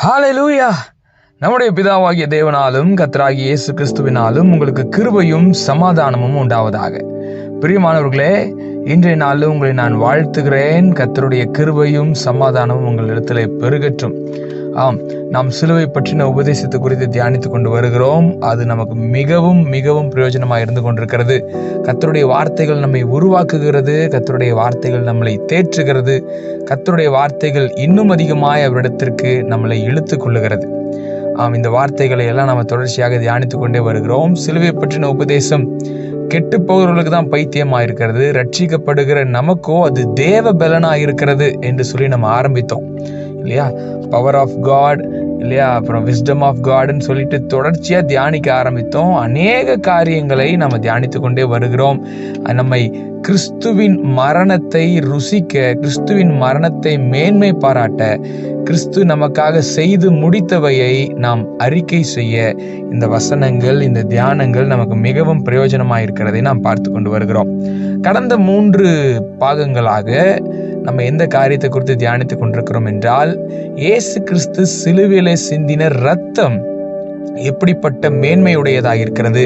ஹல்லேலூயா! நம்முடைய பிதாவாகிய தேவனாலும் கர்த்தராகிய இயேசு கிறிஸ்துவினாலும் உங்களுக்கு கிருபையும் சமாதானமும் உண்டாவதாக. பிரியமானவர்களே, இன்றைய நாளில் உங்களை நான் வாழ்த்துகிறேன். கர்த்தருடைய கிருபையும் சமாதானமும் உங்களிடத்திலே பெருகட்டும். ஆம், நாம் சிலுவை பற்றின உபதேசத்தை குறித்து தியானித்துக் கொண்டு வருகிறோம். அது நமக்கு மிகவும் மிகவும் பிரயோஜனமாக இருந்து கொண்டிருக்கிறது. கர்த்தருடைய வார்த்தைகள் நம்மை உருவாக்குகிறது. கர்த்தருடைய வார்த்தைகள் நம்மளை தேற்றுகிறது. கர்த்தருடைய வார்த்தைகள் இன்னும் அதிகமாய் அவரிடத்திற்கு நம்மளை இழுத்து கொள்ளுகிறது. இந்த வார்த்தைகளை எல்லாம் நம்ம தொடர்ச்சியாக தியானித்துக் கொண்டே வருகிறோம். சிலுவை பற்றின உபதேசம் கெட்டு போகிறவர்களுக்கு தான் பைத்தியமாக இருக்கிறது, ரட்சிக்கப்படுகிற நமக்கோ அது தேவ பலனா இருக்கிறது என்று சொல்லி நம்ம ஆரம்பித்தோம் இல்லையா? பவர் ஆஃப் காட் இல்லையா, அப்புறம் விஸ்டம் ஆஃப் காட்னு சொல்லிட்டு தொடர்ச்சியா தியானிக்க ஆரம்பித்தோம். அநேக காரியங்களை நம்ம தியானித்து கொண்டே வருகிறோம். நம்மை கிறிஸ்துவின் மரணத்தை ருசிக்க, கிறிஸ்துவின் மரணத்தை மேன்மை பாராட்ட, கிறிஸ்து நமக்காக செய்து முடித்தவையை நாம் அறிக்கை செய்ய இந்த வசனங்கள், இந்த தியானங்கள் நமக்கு மிகவும் பிரயோஜனமாக இருக்கிறதை நாம் பார்த்து கொண்டு வருகிறோம். கடந்த 3 பாகங்களாக நம்ம எந்த காரியத்தை குறித்து தியானித்துக் கொண்டிருக்கிறோம் என்றால், இயேசு கிறிஸ்து சிலுவையிலே சிந்தின இரத்தம் எப்படிப்பட்ட மேன்மையுடையதாக இருக்கிறது,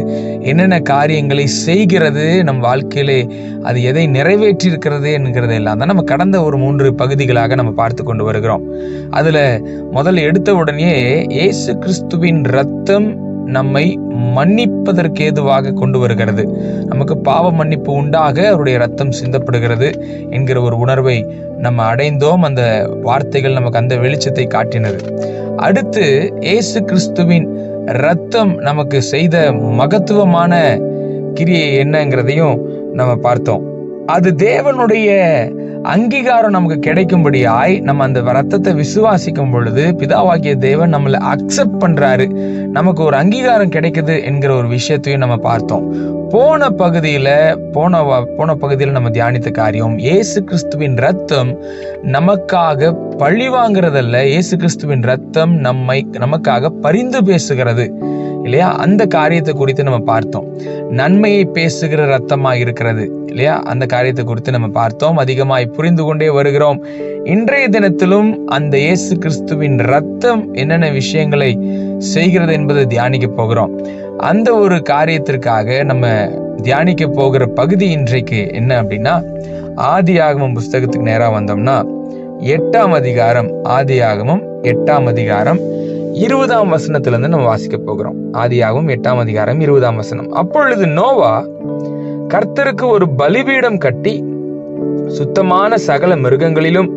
என்னென்ன காரியங்களை செய்கிறது, நம் வாழ்க்கையிலே அது எதை நிறைவேற்றி இருக்கிறது என்கிறது எல்லாம் தான் நம்ம கடந்த ஒரு 3 பகுதிகளாக நம்ம பார்த்து கொண்டு வருகிறோம். அதுல முதல்ல எடுத்த உடனே இயேசு கிறிஸ்துவின் இரத்தம் நம்மை மன்னிப்பதற்கு ஏதுவாக கொண்டு வருகிறது. நமக்கு பாவ மன்னிப்பு உண்டாக அவருடைய ரத்தம் சிந்தப்படுகிறது என்கிற ஒரு உணர்வை நம்ம அடைந்தோம். அந்த வார்த்தைகள் நமக்கு அந்த வெளிச்சத்தை காட்டினது. அடுத்து இயேசு கிறிஸ்துவின் ரத்தம் நமக்கு செய்த மகத்துவமான கிரியை என்னங்கிறதையும் நம்ம பார்த்தோம். அது தேவனுடைய அங்கீகாரம் நமக்கு கிடைக்கும்படியாய் நம்ம அந்த ரத்தத்தை விசுவாசிக்கும் பொழுது பிதாவாகிய தேவன் நம்மளை அக்செப்ட் பண்றாரு, நமக்கு ஒரு அங்கீகாரம் கிடைக்குது என்கிற ஒரு விஷயத்தையும் நம்ம பார்த்தோம். போன பகுதியில் நம்ம தியானித்த காரியம், இயேசு கிறிஸ்துவின் ரத்தம் நமக்காக பழி வாங்குறதல்ல, இயேசு கிறிஸ்துவின் ரத்தம் நமக்காக பரிந்து பேசுகிறது இல்லையா? அந்த காரியத்தை குறித்து நம்ம பார்த்தோம். நன்மையை பேசுகிற ரத்தமா இருக்கிறது இல்லையா? அந்த காரியத்தை குறித்து நம்ம பார்த்தோம். அதிகமாய் புரிந்து கொண்டே வருகிறோம். இன்றைய தினத்திலும் அந்த இயேசு கிறிஸ்துவின் ரத்தம் என்னென்ன விஷயங்களை செய்கிறது என்பதை தியானிக்க போகிறோம். அந்த ஒரு காரியத்திற்காக நம்ம தியானிக்க போகிற பகுதி இன்றைக்கு என்ன அப்படின்னா, ஆதியாகமம் புஸ்தகத்துக்கு நேரா வந்தோம்னா 8ஆம் அதிகாரம், ஆதியாகமம் 8ஆம் அதிகாரம் 20ஆம் வசனத்திலிருந்து நம்ம வாசிக்க போகிறோம். ஆதியாகமம் 8ஆம் அதிகாரம் 20ஆம் வசனம். அப்பொழுது நோவா கர்த்தருக்கு ஒரு பலிபீடம் கட்டி சுத்தமான சகல மிருகங்களிலும்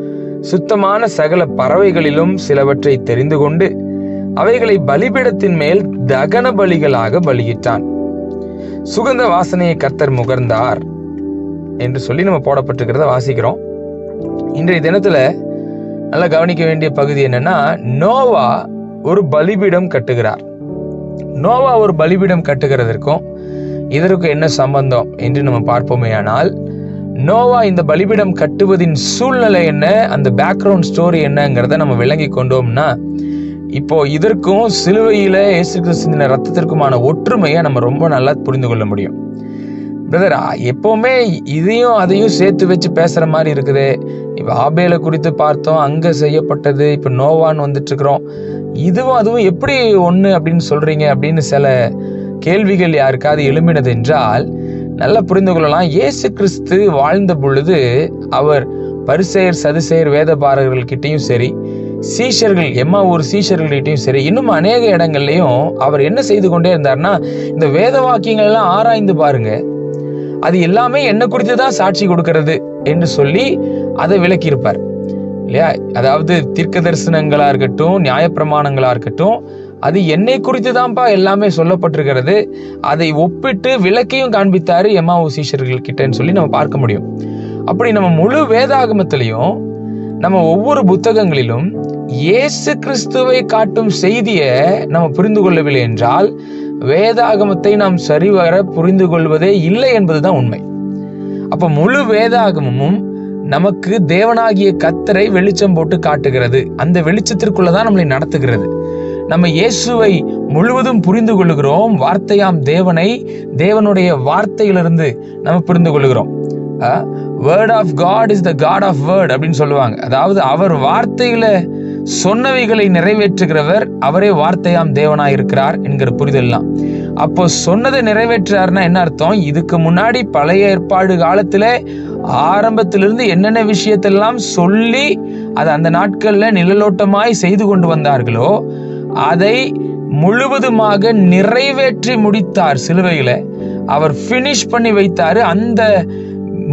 சுத்தமான சகல பறவைகளிலும் சிலவற்றை தெரிந்து கொண்டு அவைகளை பலிபீடத்தின் மேல் தகன பலிகளாக பலியிட்டான். சுகந்த வாசனையை கர்த்தர் முகர்ந்தார் என்று சொல்லி நம்ம போடப்பட்டிருக்கிறத வாசிக்கிறோம். இன்றைய தினத்துல நல்லா கவனிக்க வேண்டிய பகுதி என்னன்னா, நோவா ஒரு பலிபீடம் கட்டுகிறார். நோவா ஒரு பலிபீடம் கட்டுகிறதற்கும் இதற்கு என்ன சம்பந்தம் என்று நம்ம பார்ப்போமேயானால், நோவா இந்த பலிபீடம் கட்டுவதின் சூழ்நிலை என்ன, அந்த பேக்ரவுண்ட் ஸ்டோரி என்னங்கிறத நம்ம விளங்கி கொண்டோம்னா, இப்போ இதற்கும் சிலுவையில இயேசு கிறிஸ்துவின் ரத்தத்திற்குமான ஒற்றுமையை நம்ம ரொம்ப நல்லா புரிந்து கொள்ள முடியும். பிரதர், எப்பவுமே இதையும் அதையும் சேர்த்து வச்சு பேசுற மாதிரி இருக்குது. இப்ப ஆபேலை குறித்து பார்த்தோம், அங்க செய்யப்பட்டது, இப்ப நோவான்னு வந்துட்டு இருக்கிறோம். இதுவும் அதுவும் எப்படி ஒண்ணு அப்படின்னு சொல்றீங்க அப்படின்னு சில கேள்விகள் யாருக்காவது எழும்பினது என்றால் நல்லா புரிந்து கொள்ளலாம். இயேசு கிறிஸ்து வாழ்ந்த பொழுது அவர் பரிசேயர், சதுசேயர், வேதபாரகர்கள் கிட்டையும் சரி, சீஷர்கள், எம்மாவூர் சீஷர்கள்கிட்டையும் சரி, இன்னும் அநேக இடங்கள்லையும் அவர் என்ன செய்து கொண்டே இருந்தார்னா, இந்த வேத வாக்கியங்கள் எல்லாம் ஆராய்ந்து பாருங்க, அது எல்லாமே என்ன குறித்து தான் சாட்சி கொடுக்கிறது என்று சொல்லி அதை விளக்கி இருப்பார் இல்லையா? அதாவது தீர்க்க தரிசனங்களா இருக்கட்டும், நியாயப்பிரமாணங்களா இருக்கட்டும், அது என்னை குறித்து தான்ப்பா எல்லாமே சொல்லப்பட்டிருக்கிறது. அதை ஒப்பிட்டு விளக்கையும் காண்பித்தாரு எம்மாவூர் சீஷர்கள் கிட்டன்னு சொல்லி நம்ம பார்க்க முடியும். அப்படி நம்ம முழு வேதாகமத்திலையும் நம்ம ஒவ்வொரு புத்தகங்களிலும் இயேசு கிறிஸ்துவை காட்டும் செய்தியை நம்ம புரிந்து கொள்ளவில்லை என்றால் வேதாகமத்தை நாம் சரிவர புரிந்து கொள்வதே இல்லை என்பதுதான் உண்மை. அப்ப முழு வேதாகமும் நமக்கு தேவனாகிய கர்த்தரை வெளிச்சம் போட்டு காட்டுகிறது. அந்த வெளிச்சத்திற்குள்ளதான் நம்மளை நடத்துகிறது. நம்ம இயேசுவை முழுவதும் புரிந்து கொள்ளுகிறோம். வார்த்தையாம் தேவனை, தேவனுடைய வார்த்தையிலிருந்து நம்ம புரிந்து கொள்ளுகிறோம். Word of God is the God of word அப்படின்னு சொல்லுவாங்க. அதாவது அவர் வார்த்தையில சொன்னவைகளை நிறைவேற்றுகிறவர் அவரே வார்த்தையாம் தேவனாய் இருக்கிறார் என்கிற புரிதல்லாம். அப்போ சொன்னதை நிறைவேற்றாருன்னா என்ன அர்த்தம்? இதுக்கு முன்னாடி பழைய ஏற்பாடு காலத்துல ஆரம்பத்திலிருந்து என்னென்ன விஷயத்தெல்லாம் சொல்லி அது அந்த நாட்கள்ல நிழலோட்டமாய் செய்து கொண்டு வந்தார்களோ அதை முழுவதுமாக நிறைவேற்றி முடித்தார். சிலுவையில அவர் பினிஷ் பண்ணி வைத்தாரு. அந்த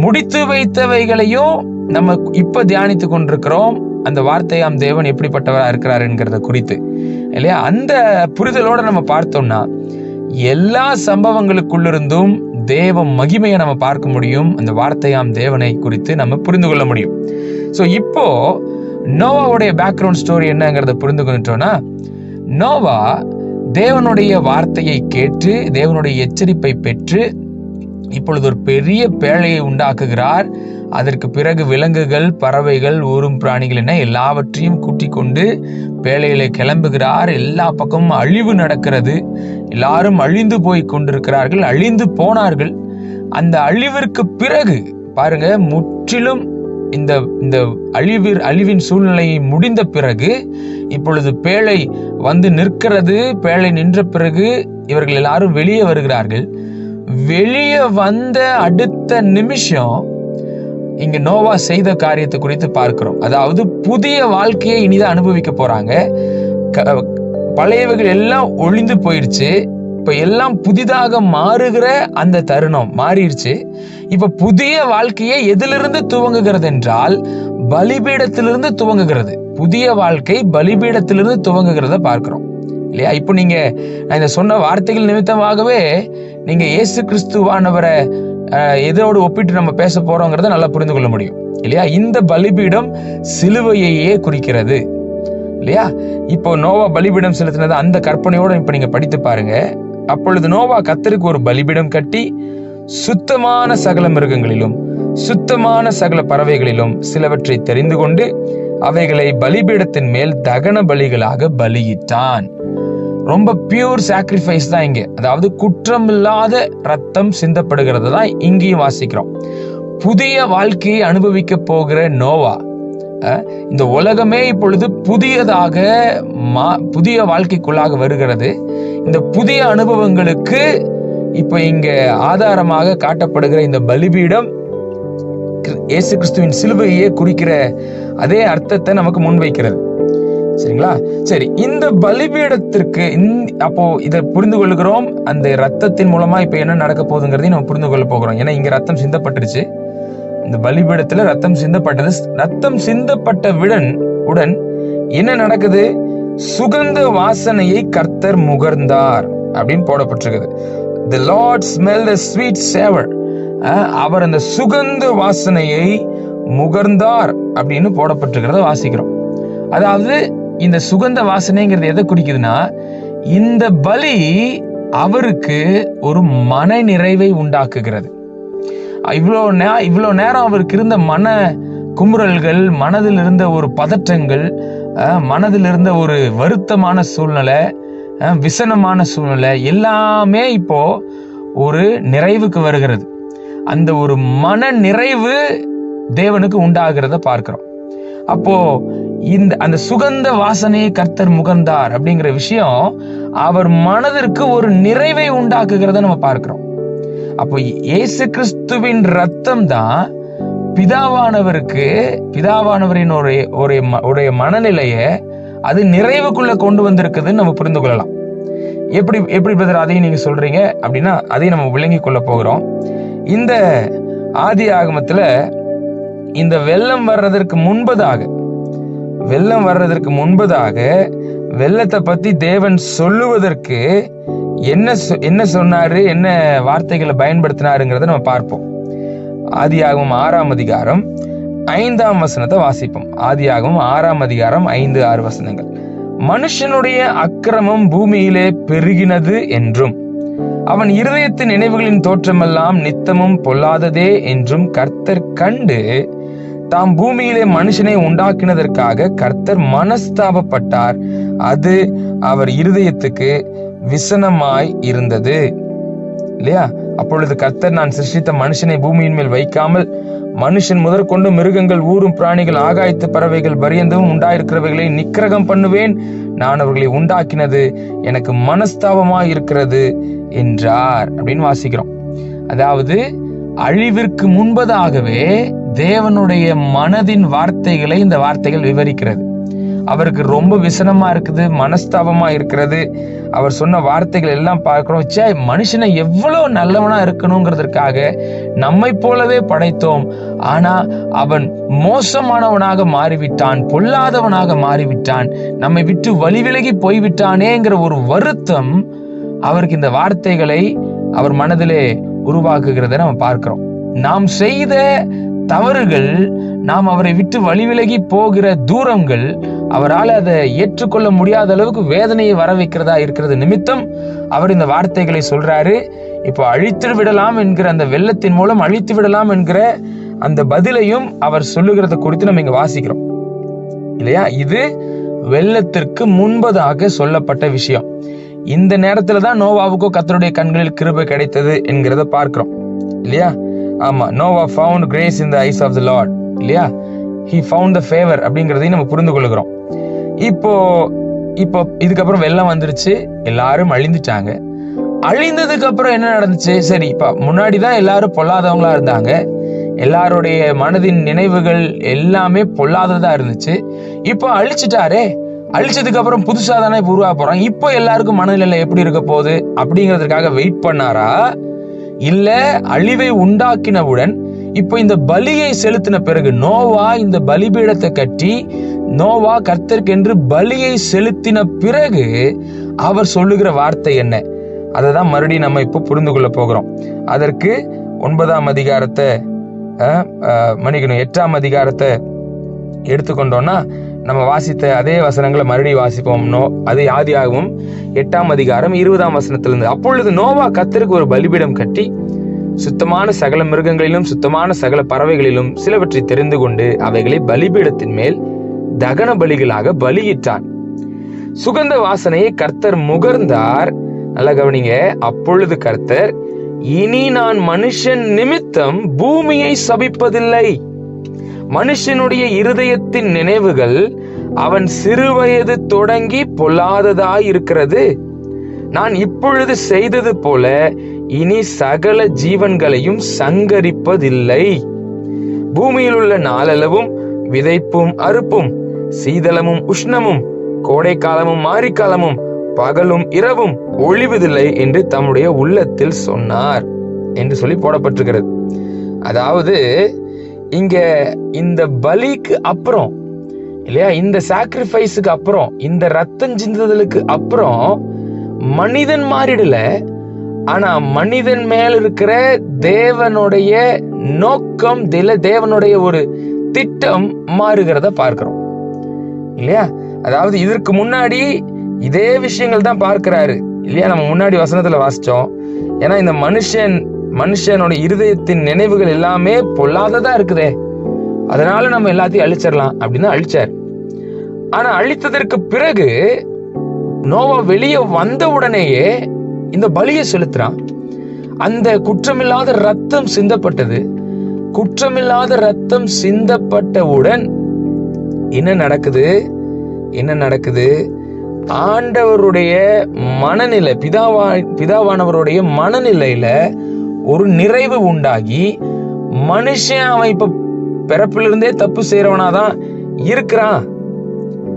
முடித்து வைத்தவைகளையும் நம்ம இப்ப தியானித்து கொண்டிருக்கிறோம். அந்த வார்த்தையாம் தேவன் எப்படிப்பட்டவரா இருக்கிறார் என்கிறத குறித்து இல்லையா? அந்த புரிதலோட நம்ம பார்த்தோம்னா எல்லா சம்பவங்களுக்குள்ளிருந்தும் தேவ மகிமையை நம்ம பார்க்க முடியும். அந்த வார்த்தையாம் தேவனை குறித்து நம்ம புரிந்து கொள்ள முடியும். ஸோ இப்போ நோவாவுடைய பேக்ரவுண்ட் ஸ்டோரி என்னங்கிறத புரிந்து கொண்டோம்னா, நோவா தேவனுடைய வார்த்தையை கேட்டு தேவனுடைய எச்சரிப்பை பெற்று இப்பொழுது ஒரு பெரிய பேழையை உண்டாக்குகிறார். அதற்கு பிறகு விலங்குகள், பறவைகள், ஊரும் பிராணிகள் என எல்லாவற்றையும் கூட்டிக் கொண்டு பேழையில கிளம்புகிறார். எல்லா பக்கமும் அழிவு நடக்கிறது. எல்லாரும் அழிந்து போய் கொண்டிருக்கிறார்கள், அழிந்து போனார்கள். அந்த அழிவிற்கு பிறகு பாருங்க, முற்றிலும் இந்த அழிவின் சூழ்நிலையை முடிந்த பிறகு இப்பொழுது பேழை வந்து நிற்கிறது. பேழை நின்ற பிறகு இவர்கள் எல்லாரும் வெளியே வருகிறார்கள். வெளியே வந்த அடுத்த நிமிஷம் இங்க நோவா செய்த காரியத்தை குறித்து பார்க்கிறோம். அதாவது புதிய வாழ்க்கையை இனிதான் அனுபவிக்க போறாங்க. பழையவைகள் எல்லாம் ஒளிந்து போயிடுச்சு. இப்ப எல்லாம் புதிதாக மாறுகிற அந்த தருணம் மாறிடுச்சு. இப்ப புதிய வாழ்க்கையை எதிலிருந்து துவங்குகிறது என்றால் பலிபீடத்திலிருந்து துவங்குகிறது. புதிய வாழ்க்கை பலிபீடத்திலிருந்து துவங்குகிறத பார்க்கிறோம் இல்லையா? இப்போ நான் இந்த சொன்ன வார்த்தைகள் நிமித்தமாகவே நீங்க இயேசு கிறிஸ்துவானவரை எதோடு ஒப்பிட்டு நம்ம பேச போறோங்கிறத நல்லா புரிந்து கொள்ள முடியும் இல்லையா? இந்த பலிபீடம் சிலுவையையே குறிக்கிறது இல்லையா? இப்போ நோவா பலிபீடம் செலுத்தினது அந்த கற்பனையோட இப்ப நீங்க படித்து பாருங்க. அப்பொழுது நோவா கர்த்தருக்கு ஒரு பலிபீடம் கட்டி சுத்தமான சகல மிருகங்களிலும் சுத்தமான சகல பறவைகளிலும் சிலவற்றை தெரிந்து கொண்டு அவைகளை பலிபீடத்தின் மேல் தகன பலிகளாக பலியிட்டான். ரொம்ப பியூர் சாக்ரிஃபைஸ் தான் இங்க. அதாவது குற்றமில்லாத ரத்தம் சிந்தப்படுகிறது தான் இங்கேயும் வாசிக்கிறோம். புதிய வாழ்க்கையை அனுபவிக்க போகிற நோவா, இந்த உலகமே இப்பொழுது புதிய வாழ்க்கைக்குள்ளாக வருகிறது. இந்த புதிய அனுபவங்களுக்கு இப்ப இங்க ஆதாரமாக காட்டப்படுகிற இந்த பலிபீடம் இயேசு கிறிஸ்துவின் சிலுவையே குறிக்கிற அதே அர்த்தத்தை நமக்கு முன்வைக்கிறது. சரிங்களா? சரி, இந்த பலிபீடத்திற்கு அப்போ இதை புரிந்து கொள்கிறோம். அந்த ரத்தத்தின் மூலமா இப்ப என்ன நடக்க போகுதுங்கிறதையும் நம்ம புரிந்து கொள்ள போகிறோம். ஏன்னா இங்க ரத்தம் சிந்தப்பட்டுருச்சு. இந்த பலிபீடத்துல ரத்தம் சிந்தப்பட்டது. ரத்தம் சிந்தப்பட்ட உடன் என்ன நடக்குது? சுகந்த வாசனையை கர்த்தர் முகர்ந்தார் அப்படின்னு போடப்பட்டிருக்குது. The Lord smelled a sweet savor. அவர் அந்த சுகந்த வாசனையை முகர்ந்தார் அப்படின்னு போடப்பட்டிருக்கிறத வாசிக்கிறோம். அதாவது இந்த சுகந்த வாசனைங்கிறது எதை குறிக்குதுன்னா, இந்த பலி அவருக்கு ஒரு மன நிறைவை உண்டாக்குகிறது. இவ்வளோ நேரம் அவருக்கு இருந்த மன குமுறல்கள், மனதில் இருந்த ஒரு பதற்றங்கள், மனதில் இருந்த ஒரு வருத்தமான சூழ்நிலை, விசனமான சூழ்நிலை எல்லாமே இப்போ ஒரு நிறைவுக்கு வருகிறது. அந்த ஒரு மன நிறைவு தேவனுக்கு உண்டாகிறத பார்க்கிறோம். அப்போ அந்த சுகந்த வாசனையை கர்த்தர் முகர்ந்தார் அப்படிங்கிற விஷயம் அவர் மனதிற்கு ஒரு நிறைவை உண்டாக்குகிறத நம்ம பார்க்கிறோம். அப்போ இயேசு கிறிஸ்துவின் ரத்தம் தான் பிதாவானவரின் ஒரு மனநிலையை அது நிறைவுக்குள்ள கொண்டு வந்திருக்குதுன்னு நம்ம புரிந்து கொள்ளலாம். எப்படி பிரதர் அதையும் நீங்க சொல்றீங்க அப்படின்னா அதையும் நம்ம விளங்கி கொள்ள போகிறோம். இந்த ஆதி ஆகமத்துல இந்த வெள்ளம் வர்றதற்கு முன்பதாக வெள்ளத்தை பத்தி தேவன் சொல்லுவதற்கு என்ன சொன்னாரு, என்ன வார்த்தைகளை பயன்படுத்தினாருங்கிறத நம்ம பார்ப்போம். ஆதியாகமம் 6ஆம் அதிகாரம் 5ஆம் வசனத்தை வாசிப்போம். ஆதியாகமம் 6ஆம் அதிகாரம் 5-6 வசனங்கள். மனுஷனுடைய அக்கிரமம் பூமியிலே பெருகினது என்றும் அவன் இருதயத்தின் நினைவுகளின் தோற்றமெல்லாம் நித்தமும் பொல்லாததே என்றும் கர்த்தர் கண்டு தாம் பூமியிலே மனுஷனை உண்டாக்கினதற்காக கர்த்தர் மனஸ்தாபப்பட்டார். அது அவர் இருதயத்துக்கு விசனமாய் இருந்தது இல்லையா? அப்பொழுது கர்த்தர், நான் சிருஷ்டித்த மனுஷனை பூமியின் மேல் வைக்காமல் மனுஷன் முதற்கொண்டு மிருகங்கள், ஊரும் பிராணிகள், ஆகாயத்து பறவைகள் பரியந்தமும் உண்டாயிருக்கிறவைகளை நிக்கிரகம் பண்ணுவேன். நான் அவர்களை உண்டாக்கினது எனக்கு மனஸ்தாபமா இருக்கிறது என்றார் அப்படின்னு வாசிக்கிறோம். அதாவது அழிவிற்கு முன்பதாகவே தேவனுடைய மனதின் வார்த்தைகளை இந்த வார்த்தைகள் விவரிக்கிறது. அவருக்கு ரொம்ப விசனமா இருக்குது, மனஸ்தாபமா இருக்கிறது. அவர் சொன்ன வார்த்தைகள் எல்லாம் பார்க்கிறோம். மனுஷனை எவ்வளவு நல்லவனா இருக்கணுங்கிறதுக்காக நம்மை போலவே படைத்தோம். ஆனா அவன் மோசமானவனாக மாறிவிட்டான், பொல்லாதவனாக மாறிவிட்டான், நம்மை விட்டு வழி விலகி போய்விட்டானேங்கிற ஒரு வருத்தம் அவருக்கு இந்த வார்த்தைகளை அவர் மனதிலே உருவாக்குகிறத நம்ம பார்க்கிறோம். நாம் செய்த தவறுகள், நாம் அவரை விட்டு வழி விலகி போகிற தூரங்கள் அவரால் அதை ஏற்றுக்கொள்ள முடியாத அளவுக்கு வேதனையை வர வைக்கிறதா இருக்கிறது நிமித்தம் அவர் இந்த வார்த்தைகளை சொல்றாரு. இப்போ அழித்து விடலாம் என்கிற அந்த வெள்ளத்தின் மூலம் அழித்து விடலாம் என்கிற அந்த பதிலையும் அவர் சொல்லுகிறத குறித்து நம்ம இங்க வாசிக்கிறோம் இல்லையா? இது வெள்ளத்திற்கு முன்பதாக சொல்லப்பட்ட விஷயம். இந்த நேரத்துலதான் நோவாவுக்கோ கர்த்தருடைய கண்களில் கிருபை கிடைத்தது என்கிறத பார்க்கிறோம் இல்லையா? ஆமா, Noah found grace in the eyes of the Lord இல்லையா? He found the favor அப்படிங்கிறதையும் நம்ம புரிந்து கொள்கிறோம். இப்போ இதுக்கப்புறம் வெள்ளம் வந்துருச்சு, எல்லாரும் அழிந்துட்டாங்க. அழிந்ததுக்கு அப்புறம் என்ன நடந்துச்சு? சரி, இப்ப முன்னாடிதான் எல்லாரும் பொல்லாதவங்களா இருந்தாங்க, எல்லாருடைய மனதின் நினைவுகள் எல்லாமே பொல்லாததா இருந்துச்சு. இப்போ அழிச்சிட்டாரே, அழிச்சதுக்கு அப்புறம் புதுசா தானே உருவா போறாங்க, இப்போ எல்லாருக்கும் மனநிலை எப்படி இருக்க போகுது அப்படிங்கிறதுக்காக வெயிட் பண்ணாரா? இல்ல அழிவை உண்டாக்கினவுடன் இப்போ இந்த பலியை செலுத்தின பிறகு நோவா இந்த பலிபீடத்தை கட்டி நோவா கர்த்தருக்கென்று பலியை செலுத்தின பிறகு அவர் சொல்லுகிற வார்த்தை என்ன? அதை தான் மறுபடியும் நம்ம இப்போ புரிந்து கொள்ள போகிறோம். அதற்கு 9ஆம் அதிகாரத்தை 8ஆம் அதிகாரத்தை எடுத்துக்கொண்டோம்னா நம்ம வாசித்த அதே வசனங்களை மறுபடியும் வாசிப்போம்னோ. அது ஆதியாகமம் 8ஆம் அதிகாரம் 20ஆம் வசனத்திலிருந்து. அப்பொழுது நோவா கர்த்தருக்கு ஒரு பலிபீடம் கட்டி சுத்தமான சகல மிருகங்களிலும் சுத்தமான சகல பறவைகளிலும் சிலவற்றை தெரிந்து கொண்டு அவைகளை பலிபீடத்தின் மேல் தகன பலிகளாக பலியிட்டான். சுகந்த வாசனையை கர்த்தர் முகர்ந்தார். நல்ல கவனிங்க. அப்பொழுது கர்த்தர், இனி நான் மனுஷன் நிமித்தம் பூமியை சபிப்பதில்லை. மனுஷனுடைய இருதயத்தின் நினைவுகள் அவன் சிறுவயது தொடங்கி பொல்லாததாய் இருக்கிறது. நான் இப்பொழுது செய்தது போல இனி சகல ஜீவன்களையும் சங்கரிப்பதில்லை. பூமியில் உள்ள நாளளவும் விதைப்பும் அறுப்பும், சீதளமும் உஷ்ணமும், கோடை காலமும் மாரிக்காலமும், பகலும் இரவும் ஒழிவதில்லை என்று தம்முடைய உள்ளத்தில் சொன்னார் என்று சொல்லி போடப்பட்டிருக்கிறது. அதாவது இங்க இந்த பலிக்கு அப்புறம் இல்லையா, இந்த சாக்ரிஃபைஸுக்கு அப்புறம், இந்த ரத்தம் சிந்துதலுக்கு அப்புறம் மனிதன் மாறிடல, ஆனா மனிதன் மேல் இருக்கிற தேவனுடைய நோக்கம், தேவனுடைய ஒரு திட்டம் மாறுகிறத பார்க்கிறோம் இல்லையா? அதாவது இதற்கு முன்னாடி இதே விஷயங்கள் தான் பார்க்கிறாரு இல்லையா? நம்ம முன்னாடி வசனத்துல வாசிச்சோம். ஏன்னா இந்த மனுஷனோட இருதயத்தின் நினைவுகள் எல்லாமே பொல்லாததா இருக்குதே, அதனால நம்ம எல்லாத்தையும் அழிச்சிடலாம் அப்படின்னு அழிச்சார். ஆனா அழித்ததற்கு பிறகு நோவா வெளியே வந்த உடனேயே இந்த பலியை செலுத்துறான். அந்த குற்றமில்லாத ரத்தம் சிந்தப்பட்டது. குற்றமில்லாத ரத்தம் சிந்தப்பட்டவுடன் என்ன நடக்குது? ஆண்டவருடைய மனநிலை, பிதாவானவருடைய மனநிலையில ஒரு நிறைவு உண்டாகி, மனுஷன் அவன் இப்ப பிறப்பிலிருந்தே தப்பு செய்யறவனாதான் இருக்கிறான்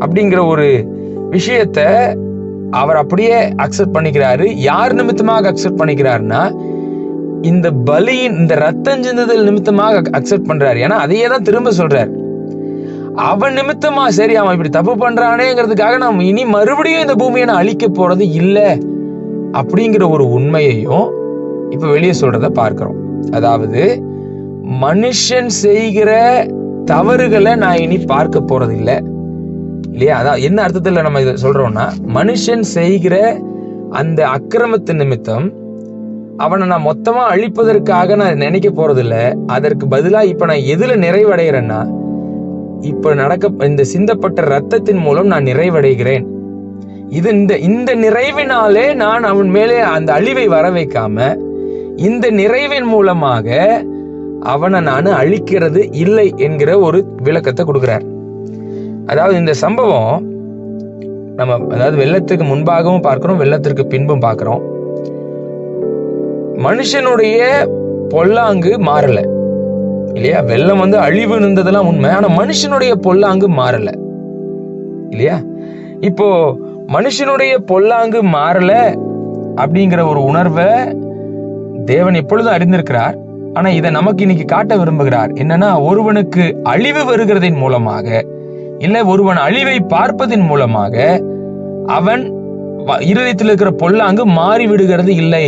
அப்படிங்கிற ஒரு விஷயத்த அவர் அப்படியே அக்செப்ட் பண்ணிக்கிறாரு. யார் நிமித்தமாக அக்செப்ட் பண்ணிக்கிறாருன்னா, இந்த பலியின் இந்த ரத்தம் சிந்துதல் நிமித்தமாக அக்செப்ட் பண்றாரு. ஏன்னா அதையே தான் திரும்ப சொல்றாரு. அவன் நிமித்தமா, சரி அவன் இப்படி தப்பு பண்றானேங்கிறதுக்காக நாம் இனி மறுபடியும் இந்த பூமியை நான் அழிக்க போறது இல்லை அப்படிங்கிற ஒரு உண்மையையும் இப்ப வெளியே சொல்றத பார்க்கிறோம். அதாவது மனுஷன் செய்கிற தவறுகளை நான் இனி பார்க்க போறது இல்லை இல்லையா? அதான் என்ன அர்த்தத்துல நம்ம இதை சொல்றோம்னா, மனுஷன் செய்கிற அந்த அக்கிரமத்து நிமித்தம் அவனை நான் மொத்தமா அழிப்பதற்காக நான் நினைக்க போறது இல்லை. அதற்கு பதிலா இப்ப நான் எதுல நிறைவடைகிறேன்னா, இப்ப இந்த சிந்தப்பட்ட ரத்தத்தின் மூலம் நான் நிறைவடைகிறேன். இந்த நிறைவினாலே நான் அவன் மேலே அந்த அழிவை வர வைக்காம, இந்த நிறைவின் மூலமாக அவனை நான் அழிக்கிறது இல்லை என்கிற ஒரு விளக்கத்தை கொடுக்கிறார். அதாவது இந்த சம்பவம் நம்ம அதாவது வெள்ளத்துக்கு முன்பாகவும் பார்க்கிறோம், வெள்ளத்திற்கு பின்பும் பார்க்கிறோம். மனுஷனுடைய பொல்லாங்கு மாறல இல்லையா? வெள்ளம் அழிவு இருந்ததெல்லாம் உண்மை, ஆனா மனுஷனுடைய பொல்லாங்கு மாறல இல்லையா? இப்போ மனுஷனுடைய பொல்லாங்கு மாறல அப்படிங்கிற ஒரு உணர்வை தேவன் எப்பொழுதும் அறிந்திருக்கிறார். ஆனா இதை நமக்கு இன்னைக்கு காட்ட விரும்புகிறார். என்னன்னா, ஒருவனுக்கு அழிவு வருகிறதின் மூலமாக, இல்ல ஒருவன் அழிவை பார்ப்பதின் மூலமாக அவன் இருதயத்தில் இருக்கிற பொல்லாங்கு மாறிவிடுகிறது இல்லை.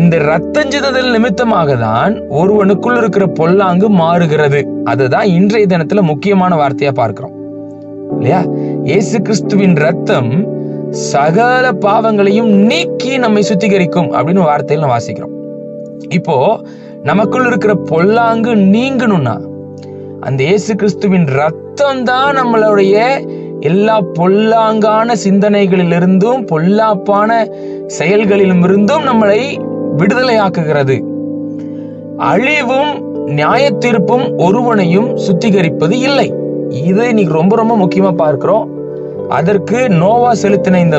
இந்த ரத்தஞ்சிதல் நிமித்தமாக தான் ஒருவனுக்குள் இருக்கிற பொல்லாங்கு மாறுகிறது. அதுதான் இன்றைய தினத்துல முக்கியமான வார்த்தையா பார்க்கிறோம் இல்லையா? இயேசு கிறிஸ்துவின் ரத்தம் சகல பாவங்களையும் நீக்கி நம்மை சுத்திகரிக்கும் அப்படின்னு வார்த்தையில வாசிக்கிறோம். இப்போ நமக்குள் இருக்கிற பொல்லாங்கு நீங்கணும்னா அந்த இயேசு கிறிஸ்துவின் ரத்தம் தான் நம்மளுடைய எல்லா பொல்லாங்கான சிந்தனைகளிலிருந்தும் பொல்லாப்பான செயல்களிலும் இருந்தும் நம்மளை விடுதலையாக்குகிறது. அழிவும் நியாய தீர்ப்பும் ஒருவனையும் சுத்திகரிப்பது இல்லை. இதை இன்னைக்கு ரொம்ப ரொம்ப முக்கியமா பார்க்கிறோம். அதற்கு நோவா செலுத்தின இந்த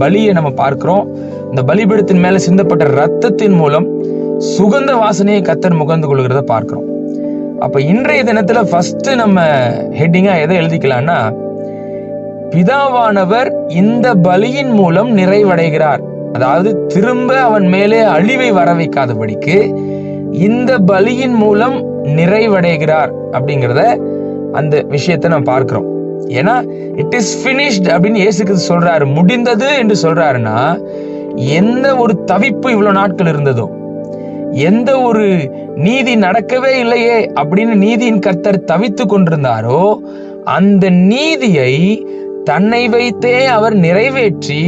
பலியை நம்ம பார்க்கிறோம். இந்த பலிபீடத்தின் மேல சிந்தப்பட்ட ரத்தத்தின் மூலம் சுகந்த வாசனையை கர்த்தர் முகந்து கொள்கிறத பார்க்கிறோம். அப்ப இன்றைய தினத்துல ஃபர்ஸ்ட் நம்ம ஹெட்டிங்கா எதை எழுதிக்கலாம்னா, பிதாவானவர் இந்த பலியின் மூலம் நிறைவடைகிறார். அதாவது திரும்ப அவன் மேலே அழிவை வர வைக்காதபடிக்கு இந்த பலியின் மூலம் நிறைவடைகிறார் அப்படிங்கிறத அந்த விஷயத்தை நம்ம பார்க்கிறோம். ஏன்னா இட் இஸ் பினிஷ்ட் அப்படின்னு இயேசு கிறிஸ்து சொல்றாரு, முடிந்தது என்று சொல்றாருன்னா, எந்த ஒரு தவிப்பு இவ்வளவு நாட்கள் இருந்ததோ, எந்த ஒரு நீதி நடக்கவே இல்லையே அப்படின்னு நீதியின் கர்த்தர் தவித்து கொண்டிருந்தாரோ, அந்த நீதியை தன்னை வைத்தே அவர் நிறைவேற்றி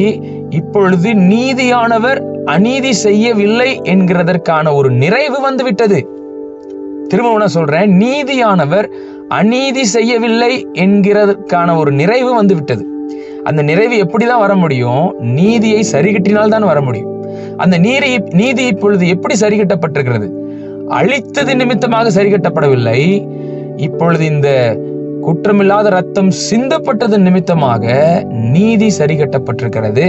இப்பொழுது நீதியானவர் அநீதி செய்யவில்லை என்கிறதற்கான ஒரு நிறைவு வந்துவிட்டது. திரும்ப சொல்றேன், நீதியானவர் அநீதி செய்யவில்லை என்கிறதற்கான ஒரு நிறைவு வந்துவிட்டது. அந்த நிறைவு எப்படிதான் வர முடியும்? நீதியை சரிகட்டினால் தான் வர முடியும். அந்த நீதி இப்பொழுது எப்படி சரிகட்டப்பட்டிருக்கிறது? அழித்தது நிமித்தமாக சரிகட்டப்படவில்லை. இப்பொழுது இந்த குற்றமில்லாத ரத்தம் சிந்தப்பட்டது நிமித்தமாக நீதி சரிகட்டப்பட்டிருக்கிறது.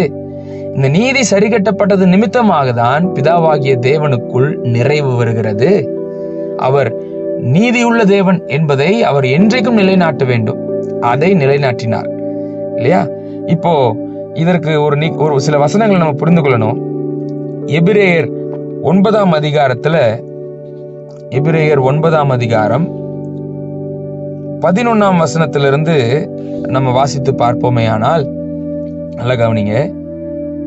இந்த நீதி சரிகட்டப்பட்டது நிமித்தமாக தான் பிதாவாகிய தேவனுக்குள் நிறைவு வருகிறது. அவர் நீதியுள்ள தேவன் என்பதை அவர் என்றைக்கும் நிலைநாட்ட வேண்டும். அதை நிலைநாட்டினார் இல்லையா? இப்போ இதற்கு ஒரு சில வசனங்களை நம்ம புரிந்து கொள்ளணும். எபிரேயர் 9ஆம் அதிகாரத்துல, எபிரேயர் 9ஆம் அதிகாரம் 11ஆம் வசனத்திலிருந்து நம்ம வாசித்து பார்ப்போமேயானால், நல்ல கவனிங்க.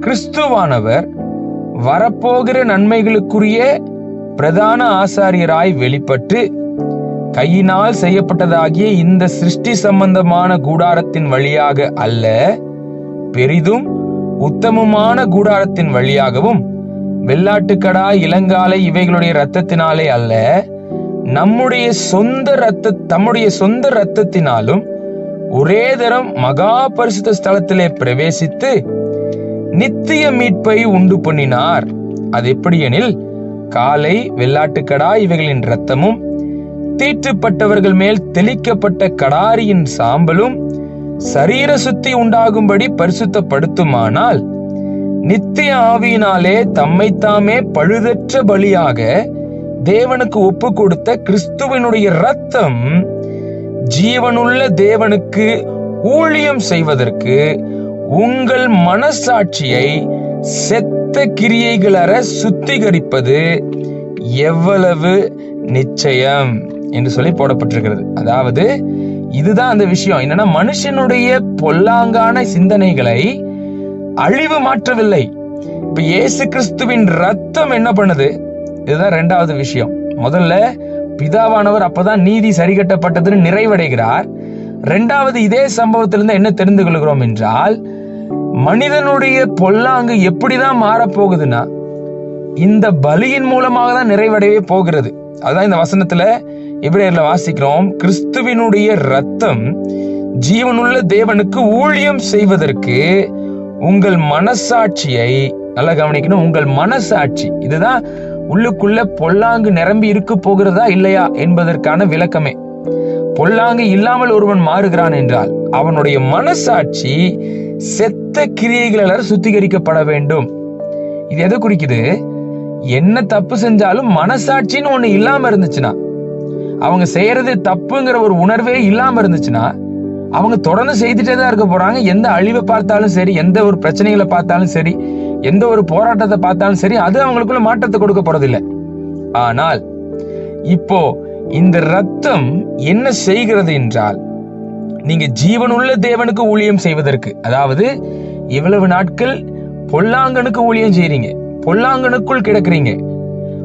கிறிஸ்துவானவர் வரப்போகிற நன்மைகளுக்குரிய பிரதான ஆசாரியராய் வெளிப்பட்டு கையினால் செய்யப்பட்டதாகிய இந்த சிருஷ்டி சம்பந்தமான கூடாரத்தின் வழியாக அல்ல, பெரிதும் உத்தமமான கூடாரத்தின் வழியாகவும் வெள்ளாட்டுக்கடா இளங்காலை இவைகளுடைய இரத்தத்தினாலே அல்ல, தம்முடைய சொந்த இரத்தத்தினாலும் ஒரே தரம் மகா பரிசுத்த ஸ்தலத்திலே பிரவேசித்து நித்திய மீட்பை உண்டு பண்ணினார். அது எப்படி எனில், காலை வெள்ளாட்டுக்கடா இவைகளின் இரத்தமும் தீட்டுப்பட்டவர்கள் மேல் தெளிக்கப்பட்ட கடாரியின் சாம்பலும் சரீர சுத்தி உண்டாகும்படி பரிசுத்தப்படுத்துமானால், நித்திய ஆவியினாலே தம்மைத்தாமே பழுதற்ற பலியாக தேவனுக்கு ஒப்பு கொடுத்த கிறிஸ்துவனுடைய இரத்தம் ஜீவனுள்ள தேவனுக்கு ஊழியம் செய்வதற்கு உங்கள் மனசாட்சியை செத்த கிரியைகளற சுத்திகரிப்பது எவ்வளவு நிச்சயம் என்று சொல்லி போடப்பட்டிருக்கிறது. அதாவது இதுதான் அந்த விஷயம். என்னன்னா, மனுஷனுடைய பொல்லாங்கான சிந்தனைகளை அழிவு மாற்றவில்லை. இப்ப இயேசு கிறிஸ்துவின் ரத்தம் என்ன பண்ணுது? இதுதான் இரண்டாவது விஷயம். முதல்ல பிதாவானவர் அப்பதான் நீதி சரிகட்டப்பட்டதுன்னு நிறைவடைகிறார். இரண்டாவது, இதே சம்பவத்திலிருந்து என்ன தெரிந்து கொள்கிறோம் என்றால், மனிதனுடைய பொல்லாங்கு எப்படிதான் மாறப்போகுதுன்னா இந்த பலியின் மூலமாக தான் நிறைவடையவே போகிறது. அதுதான் இந்த வசனத்துல எபிரேயர்ல வாசிக்கிறோம். கிறிஸ்துவினுடைய ரத்தம் ஜீவனுள்ள தேவனுக்கு ஊழியம் செய்வதற்கு உங்கள் மனசாட்சியை, நல்லா கவனிக்கணும், உங்கள் மனசாட்சி, இதுதான் உள்ளுக்குள்ள பொல்லாங்கு நிரம்பி இருக்க போகிறதா இல்லையா என்பதற்கான விளக்கமே. பொல்லாங்கு இல்லாமல் ஒருவன் மாறுகிறான் என்றால் அவனுடைய மனசாட்சி செத்த கிரியைகளால் சுத்திகரிக்கப்பட வேண்டும். இது எதை குறிக்குது? என்ன தப்பு செஞ்சாலும் மனசாட்சின்னு ஒண்ணு இல்லாம இருந்துச்சுன்னா, அவங்க செய்யறது தப்புங்கிற ஒரு உணர்வே இல்லாம இருந்துச்சுன்னா, அவங்க தொடர்ந்து செய்துட்டே தான் இருக்க போறாங்க. எந்த அழிவை பார்த்தாலும் சரி, எந்த ஒரு பிரச்சனைகளை பார்த்தாலும் சரி, எந்த ஒரு போராட்டத்தை பார்த்தாலும் சரி, அது அவங்களுக்குள்ள மாற்றத்தை கொடுக்க போறதில்லை. ஆனால் இப்போ இந்த ரத்தம் என்ன செய்கிறது என்றால், நீங்க ஜீவனுள்ள தேவனுக்கு ஊழியம் செய்வதற்கு, அதாவது இவ்வளவு நாட்கள் பொல்லாங்கனுக்கு ஊழியம் செய்றீங்க, பொல்லாங்கனுக்குள் கிடக்குறீங்க,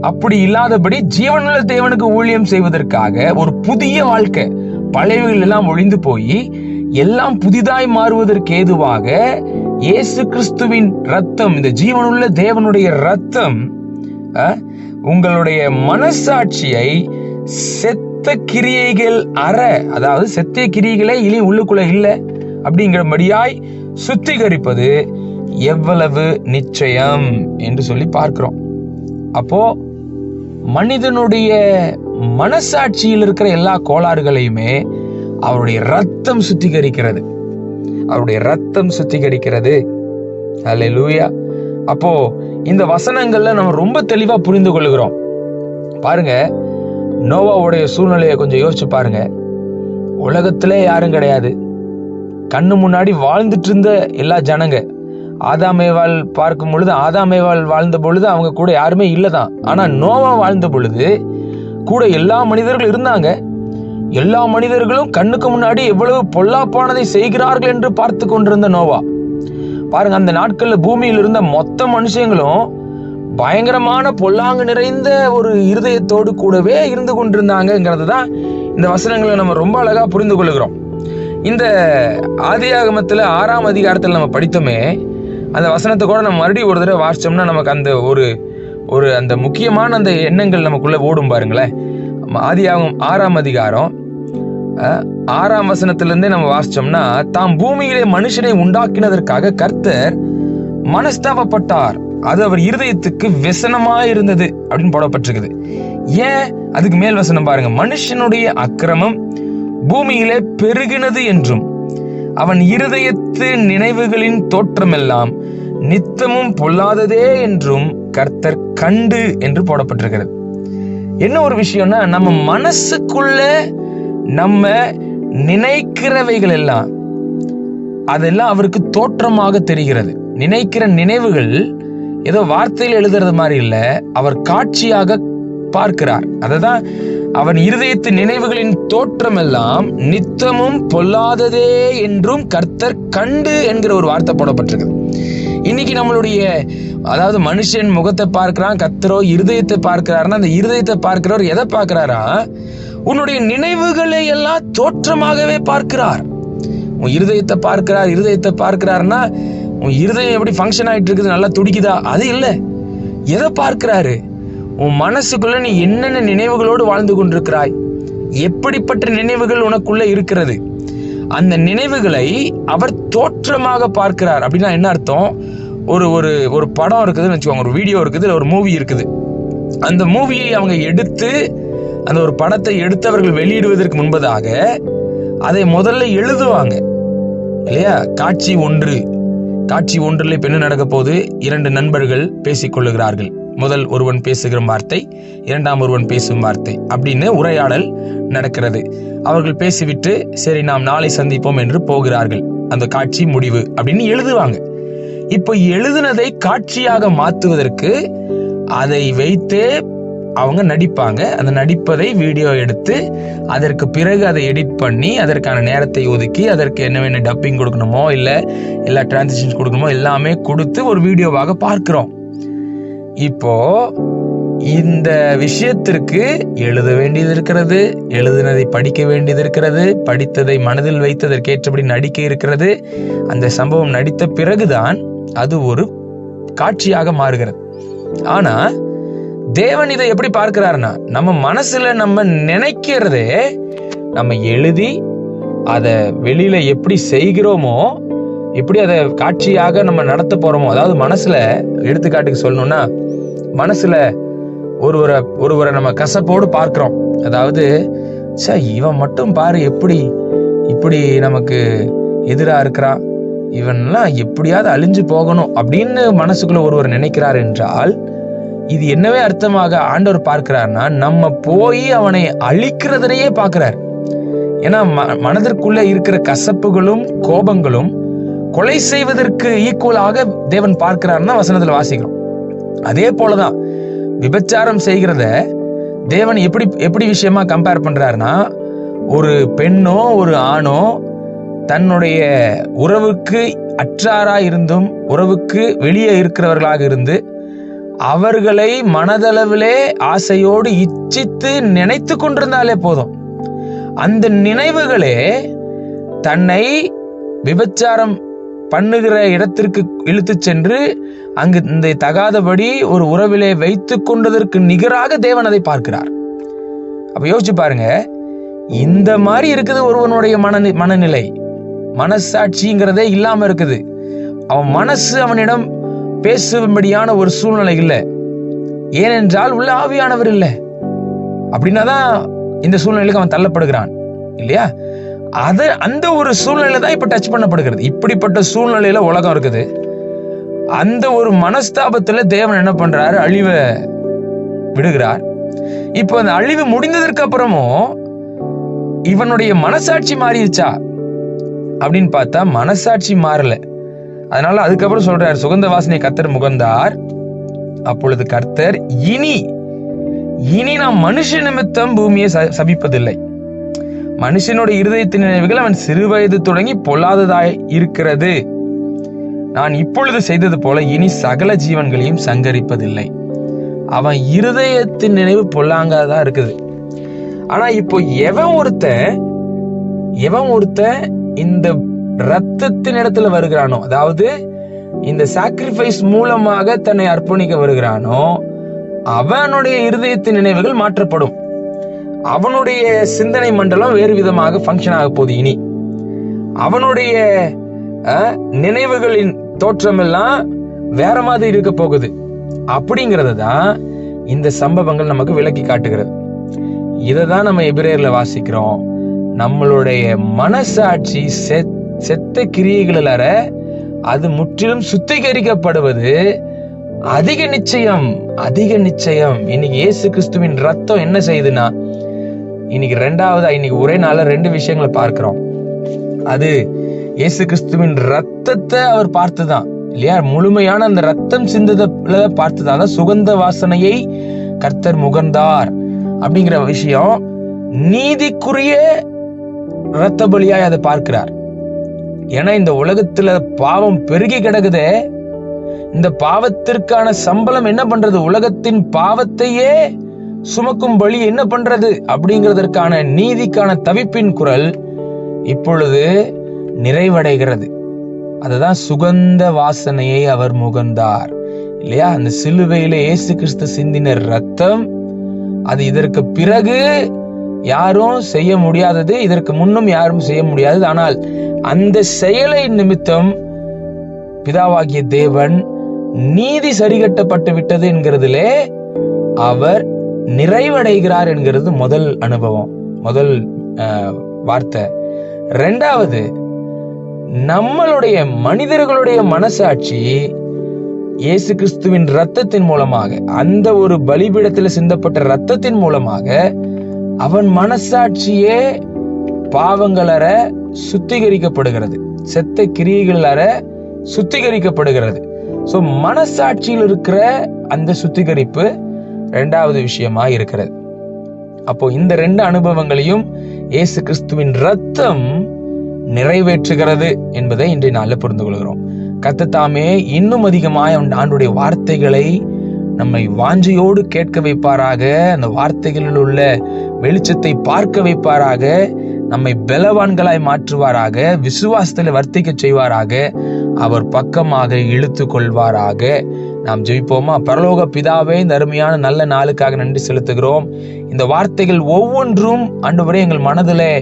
அப்படி இல்லாதபடி ஜீவனுள்ள தேவனுக்கு ஊழியம் செய்வதற்காக ஒரு புதிய வாழ்க்கை, பழையவைகள் எல்லாம் ஒழிந்து போய் எல்லாம் புதிதாய் மாறுவதற்கு ஏதுவாக இயேசு கிறிஸ்துவின் ரத்தம், இந்த ஜீவனுள்ள தேவனுடைய ரத்தம் உங்களுடைய மனசாட்சியை செத்த கிரியைகள் அதாவது செத்த கிரியைகளே இனி உள்ளுக்குள்ள இல்லை அப்படிங்கிறபடியாய் சுத்திகரிப்பது எவ்வளவு நிச்சயம் என்று சொல்லி பார்க்கிறோம். அப்போ மனிதனுடைய மனசாட்சியில் இருக்கிற எல்லா கோளாறுகளையுமே அவருடைய ரத்தம் சுத்திகரிக்கிறது. அவருடைய ரத்தம் சுத்திகரிக்கிறது. அல்லேலூயா. அப்போ இந்த வசனங்கள்ல நம்ம ரொம்ப தெளிவா புரிந்து கொள்கிறோம். பாருங்க, நோவாவுடைய சூழ்நிலையை கொஞ்சம் யோசிச்சு பாருங்க. உலகத்திலே யாரும் கிடையாது. கண்ணு முன்னாடி வாழ்ந்துட்டு இருந்த எல்லா ஜனங்க, ஆதாமேவாள் பார்க்கும் பொழுது, ஆதாமேவாள் வாழ்ந்த பொழுது அவங்க கூட யாருமே இல்லதான். ஆனா நோவா வாழ்ந்த பொழுது கூட எல்லா மனிதர்களும் இருந்தாங்க. எல்லா மனிதர்களும் கண்ணுக்கு முன்னாடி எவ்வளவு பொல்லாப்பானதை செய்கிறார்கள் என்று பார்த்து கொண்டிருந்த நோவா, பாருங்க, அந்த நாட்கள்ல பூமியில் இருந்த மொத்த மனுஷங்களும் பயங்கரமான பொல்லாங்கு நிறைந்த ஒரு இருதயத்தோடு கூடவே இருந்து கொண்டிருந்தாங்கிறது தான் இந்த வசனங்களை நம்ம ரொம்ப அழகா புரிந்து கொள்கிறோம். இந்த ஆதியாகமத்துல 6ஆம் அதிகாரத்தில் நம்ம படித்தோமே, அந்த வசனத்தை கூட நம்ம மறுபடியும் ஒரு தடவை வாசிச்சோம்னா நமக்கு அந்த ஒரு அந்த முக்கியமான அந்த எண்ணங்கள் நமக்குள்ள ஓடும். பாருங்களேன், ஆதியாகமம் 6ஆம் அதிகாரம் 6ஆம் வசனத்திலிருந்தே நம்ம வாசிச்சோம்னா, தாம் பூமியிலே மனுஷனை உண்டாக்கினதற்காக கர்த்தர் மனஸ்தாபப்பட்டார், அது அவர் இருதயத்துக்கு व्यसனமாயிருந்தது அப்படின்னு போடப்பட்டிருக்குது. ஏன்? அதுக்கு மேல் வசனம் பாருங்க, மனுஷனுடைய அக்கிரமம் பூமியிலே பெருகினது என்றும் அவன் இருதயத்து நினைவுகளின் தோற்றமெல்லாம் நித்தமும் பொல்லாததே என்றும் கர்த்தர் கண்டு என்று போடப்பட்டிருக்கிறது. என்ன ஒரு விஷயம்னா, நம்ம மனசுக்குள்ள நம்ம நினைக்கிறவைகள் எல்லாம் அதெல்லாம் அவருக்கு தோற்றமாக தெரிகிறது. நினைக்கிற நினைவுகள் ஏதோ வார்த்தையில் எழுதுறது மாதிரி இல்ல, அவர் காட்சியாக பார்க்கிறார். அததான் அவன் இருதயத்து நினைவுகளின் தோற்றம் எல்லாம் நித்தமும் பொல்லாததே என்றும் கர்த்தர் கண்டு என்கிற ஒரு வார்த்தை போடப்பட்டிருக்கு. இன்னைக்கு நம்மளுடைய, அதாவது மனுஷன் முகத்தை பார்க்கிறான், கர்த்தரோ இருதயத்தை பார்க்கிறாருன்னா, அந்த இருதயத்தை பார்க்கிறவர் எதை பார்க்கிறாரா? உன்னுடைய நினைவுகளை எல்லாம் தோற்றமாகவே பார்க்கிறார். உன் இருதயத்தை பார்க்கிறார். இருதயத்தை பார்க்கிறாருன்னா உன் இருதயம் எப்படி ஃபங்க்ஷன் ஆயிட்டு இருக்குது, நல்லா துடிக்குதா? அது இல்லை. எதை பார்க்கிறாரு? உன் மனசுக்குள்ள நீ என்னென்ன நினைவுகளோடு வாழ்ந்து கொண்டிருக்கிறாய், எப்படிப்பட்ட நினைவுகள் உனக்குள்ள இருக்கிறது, அந்த நினைவுகளை அவர் தோற்றமாக பார்க்கிறார். அப்படின்னா என்ன அர்த்தம்? ஒரு படம் இருக்குதுன்னு வச்சுக்கோங்க, ஒரு வீடியோ இருக்குது, ஒரு மூவி இருக்குது. அந்த மூவியை அவங்க எடுத்து, அந்த ஒரு படத்தை எடுத்தவர்கள் வெளியிடுவதற்கு முன்பதாக அதை முதல்ல எழுதுவாங்க இல்லையா? காட்சி ஒன்றில் இப்ப என்ன நடக்க போகுது? 2 நண்பர்கள் பேசிக்கொள்ளுகிறார்கள். முதல் ஒருவன் பேசுகிற வார்த்தை, இரண்டாம் ஒருவன் பேசும் வார்த்தை அப்படின்னு உரையாடல் நடக்கிறது. அவர்கள் பேசிவிட்டு சரி நாம் நாளை சந்திப்போம் என்று போகிறார்கள். அந்த காட்சி முடிவு அப்படின்னு எழுதுவாங்க. இப்போ எழுதுனதை காட்சியாக மாற்றுவதற்கு அதை வைத்தே அவங்க நடிப்பாங்க. அந்த நடிப்பதை வீடியோ எடுத்து அதற்கு பிறகு அதை எடிட் பண்ணி அதற்கான நேரத்தை ஒதுக்கி அதற்கு என்ன டப்பிங் கொடுக்கணுமோ இல்லை எல்லா டிரான்சிஷன்ஸ் கொடுக்கணுமோ எல்லாமே கொடுத்து ஒரு வீடியோவாக பார்க்கிறோம். இப்போ இந்த விஷயத்திற்கு எழுத வேண்டியது இருக்கிறது, எழுதினதை படிக்க வேண்டியது இருக்கிறது, படித்ததை மனதில் வைத்ததற்கேற்றபடி நடிக்க இருக்கிறது. அந்த சம்பவம் நடித்த பிறகுதான் அது ஒரு காட்சியாக மாறுகிறது. ஆனா தேவன் இதை எப்படி பார்க்கிறாருன்னா, நம்ம மனசுல நம்ம நினைக்கிறதே நம்ம எழுதி அதை வெளியில எப்படி செய்கிறோமோ, எப்படி அதை காட்சியாக நம்ம நடத்த போறோமோ, அதாவது மனசுல, எடுத்துக்காட்டுக்கு சொல்லணும்னா, மனசுல ஒருவரை நம்ம கசப்போடு பார்க்கிறோம். அதாவது இவன் மட்டும் பாரு இப்படி நமக்கு எதிரா இருக்கிறான், இவன்லாம் எப்படியாவது அழிஞ்சு போகணும் அப்படின்னு மனசுக்குள்ள ஒருவர் நினைக்கிறார் என்றால் இது என்னவே அர்த்தமாக ஆண்டவர் பார்க்கிறார்னா நம்ம போய் அவனை அழிக்கிறதனையே பார்க்கிறார். ஏன்னா மனதிற்குள்ள இருக்கிற கசப்புகளும் கோபங்களும் கொலை செய்வதற்கு ஈக்குவலாக தேவன் பார்க்கிறார்னா வசனத்துல வாசிக்கிறோம். அதே போலதான் விபச்சாரம் செய்கிறத தேவன் எப்படி விஷயமா கம்பேர் பண்றாருன்னா, ஒரு பெண்ணோ ஒரு ஆணோ தன்னுடைய உறவுக்கு அற்றாரா இருந்தும் உறவுக்கு வெளியே இருக்கிறவர்களாக இருந்து அவர்களை மனதளவிலே ஆசையோடு இச்சித்து நினைத்து கொண்டிருந்தாலே போதும், அந்த நினைவுகளே தன்னை விபச்சாரம் பண்ணுகிற இடத்திற்கு இழுத்து சென்று அங்கு இந்த தகாதபடி ஒரு உறவிலே வைத்து கொண்டதற்கு நிகராக தேவன் அதை பார்க்கிறார். அப்ப யோசிச்சு பாருங்க, இந்த மாதிரி இருக்குது ஒருவனுடைய மனநிலை. மனசாட்சிங்கிறதே இல்லாம இருக்குது. அவன் மனசு அவனிடம் பேசும்படியான ஒரு சூழ்நிலை இல்லை. ஏனென்றால் உள்ள ஆவியானவர் இல்லை. அப்படின்னாதான் இந்த சூழ்நிலைக்கு அவன் தள்ளப்படுகிறான் இல்லையா? அந்த ஒரு சூழ்நிலை தான் இப்ப டச் பண்ணப்படுகிறது. இப்படிப்பட்ட சூழ்நிலையில உலகம் இருக்குது. அந்த ஒரு மனஸ்தாபத்துல தேவன் என்ன பண்றாரு, அழிவை விடுகிறார். இப்ப அந்த அழிவு முடிந்ததற்கு அப்புறமும் இவனுடைய மனசாட்சி மாறிடுச்சா அப்படின்னு பார்த்தா மனசாட்சி மாறல. அதனால அதுக்கப்புறம் சொல்றாரு, சுகந்த வாசனை கர்த்தர் முகந்தார். அப்பொழுது கர்த்தர் இனி நான் மனுஷ நிமித்தம் பூமியை சபிப்பதில்லை. மனுஷனுடைய இருதயத்தின் நினைவுகள் அவன் சிறு வயது தொடங்கி பொல்லாததாய் இருக்கிறது. நான் இப்பொழுது செய்தது போல இனி சகல ஜீவன்களையும் சங்கரிப்பதில்லை. அவன் இருதயத்தின் நினைவு பொல்லாங்கதான் இருக்குது. ஆனா இப்போ எவன் ஒருத்தன் இந்த ரத்தத்தின் இடத்துல வருகிறானோ, அதாவது இந்த சாக்ரிஃபைஸ் மூலமாக தன்னை அர்ப்பணிக்க வருகிறானோ, அவனுடைய இருதயத்தின் நினைவுகள் மாற்றப்படும். அவனுடைய சிந்தனை மண்டலம் வேறு விதமாக ஃபங்க்ஷன் ஆக போகுது. இனி அவனுடைய நினைவுகளின் தோற்றம் எல்லாம் வேற மாதிரி இருக்க போகுது. அப்படிங்கறத தான் இந்த சம்பவங்கள் நமக்கு விளக்கி காட்டுகிறது. இததான் நம்ம எபிரேயர்ல வாசிக்கிறோம். நம்மளுடைய மனசாட்சி செத்த கிரியைகள அது முற்றிலும் சுத்திகரிக்கப்படுவது அதிக நிச்சயம். இன்னைக்கு இயேசு கிறிஸ்துவின் ரத்தம் என்ன செய்யுதுன்னா, இன்னைக்கு ஒரே நாள்ல 2 விஷயங்களை பார்க்கிறோம். அது இயேசு கிறிஸ்துவின் ரத்தத்தை அவர் பார்த்துதான் இல்லையா, முழுமையான அந்த ரத்தம் சிந்தத பார்த்துதான் சுகந்த வாசனையை கர்த்தர் முகந்தார் அப்படிங்கிற விஷயம். நீதிக்குரிய இரத்த பலியாய் அதை பார்க்கிறார். ஏன்னா இந்த உலகத்துல பாவம் பெருகி கிடக்குதே, இந்த பாவத்திற்கான சம்பளம் என்ன பண்றது, உலகத்தின் பாவத்தையே சுமக்கும் பலி என்ன பண்றது அப்படிங்கிறதற்கான நீதிக்கான தவிப்பின் குரல் இப்பொழுது நிறைவடைகிறது. அதுதான் சுகந்த வாசனையை அவர் முகந்தார் இல்லையா. அந்த சிலுவையில இயேசு கிறிஸ்து சிந்தின ரத்தம், அது இதற்கு பிறகு யாரும் செய்ய முடியாதது, இதற்கு முன்னும் யாரும் செய்ய முடியாதது. ஆனால் அந்த செயலை நிமித்தம் பிதாவாகிய தேவன் நீதி சரிகட்டப்பட்டு விட்டது என்கிறதிலே அவர் நிறைவடைகிறார் என்கிறது முதல் அனுபவம், முதல் வார்த்தை. 2வது, நம்மளுடைய மனிதர்களுடைய மனசாட்சி இயேசு கிறிஸ்துவின் ரத்தத்தின் மூலமாக, அந்த ஒரு பலிபீடத்தில் சிந்தப்பட்ட ரத்தத்தின் மூலமாக அவன் மனசாட்சியே பாவங்களற சுத்திகரிக்கப்படுகிறது, செத்த கிரியைகளற சுத்திகரிக்கப்படுகிறது. சோ மனசாட்சியில் இருக்கிற அந்த சுத்திகரிப்பு 2வது விஷயமா இருக்கிறது. அப்போ இந்த 2 அனுபவங்களையும் இயேசு கிறிஸ்துவின் ரத்தம் நிறைவேற்றுகிறது என்பதை இன்றைய நாளில் புரிந்து கொள்கிறோம். கர்த்தர் தாமே இன்னும் அதிகமாய் ஆண்டுடைய வார்த்தைகளை நம்மை வாஞ்சையோடு கேட்க வைப்பாராக, அந்த வார்த்தைகளில் உள்ள வெளிச்சத்தை பார்க்க வைப்பாராக, நம்மை பலவான்களாய் மாற்றுவாராக, விசுவாசத்தில் வர்த்திக்க செய்வாராக, அவர் பக்கமாக இழுத்து கொள்வாராக. நாம் ஜெபிப்போமா? பரலோக பிதாவே, இந்த அருமையான நல்ல நாளுக்காக நன்றி செலுத்துகிறோம். இந்த வார்த்தைகள் ஒவ்வொன்றும் ஆண்டவரே எங்கள் மனதிலே,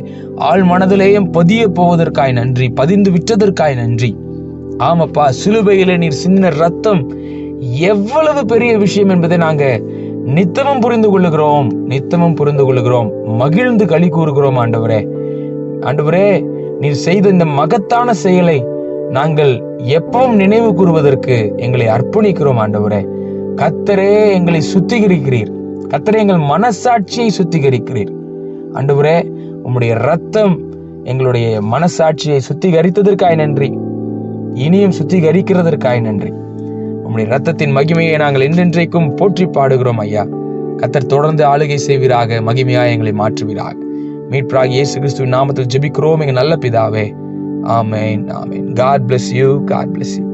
ஆள் மனதிலேயும் பதிய போவதற்காய் நன்றி, பதிந்து விட்டதற்காய் நன்றி. ஆமாப்பா, சிலுவையில நீர் சிந்தின ரத்தம் எவ்வளவு பெரிய விஷயம் என்பதை நாங்க நித்தமும் புரிந்து கொள்ளுகிறோம், மகிழ்ந்து களி கூறுகிறோம். ஆண்டவரே, நீர் செய்த இந்த மகத்தான செயலை நாங்கள் எப்பவும் நினைவு கூறுவதற்கு எங்களை அர்ப்பணிக்கிறோம். ஆண்டவரே, கர்த்தரே எங்களை சுத்திகரிக்கிறீர், கர்த்தரே எங்கள் மனசாட்சியை சுத்திகரிக்கிறீர். ஆண்டவரே, உம்முடைய ரத்தம் எங்களுடைய மனசாட்சியை சுத்திகரித்ததற்காய் நன்றி, இனியும் சுத்திகரிக்கிறதற்காய் நன்றி. உம்முடைய ரத்தத்தின் மகிமையை நாங்கள் என்றென்றைக்கும் போற்றி பாடுகிறோம். ஐயா, கர்த்தர் தொடர்ந்து ஆளுகை செய்வீராக, மகிமையாய் எங்களை மாற்றுவீராக. மீட்பராகிய இயேசு கிறிஸ்துவின் நாமத்தில் ஜெபிக்கிறோம் எங்கள் நல்ல பிதாவே. ஆமென், ஆமென். God bless you. God bless you.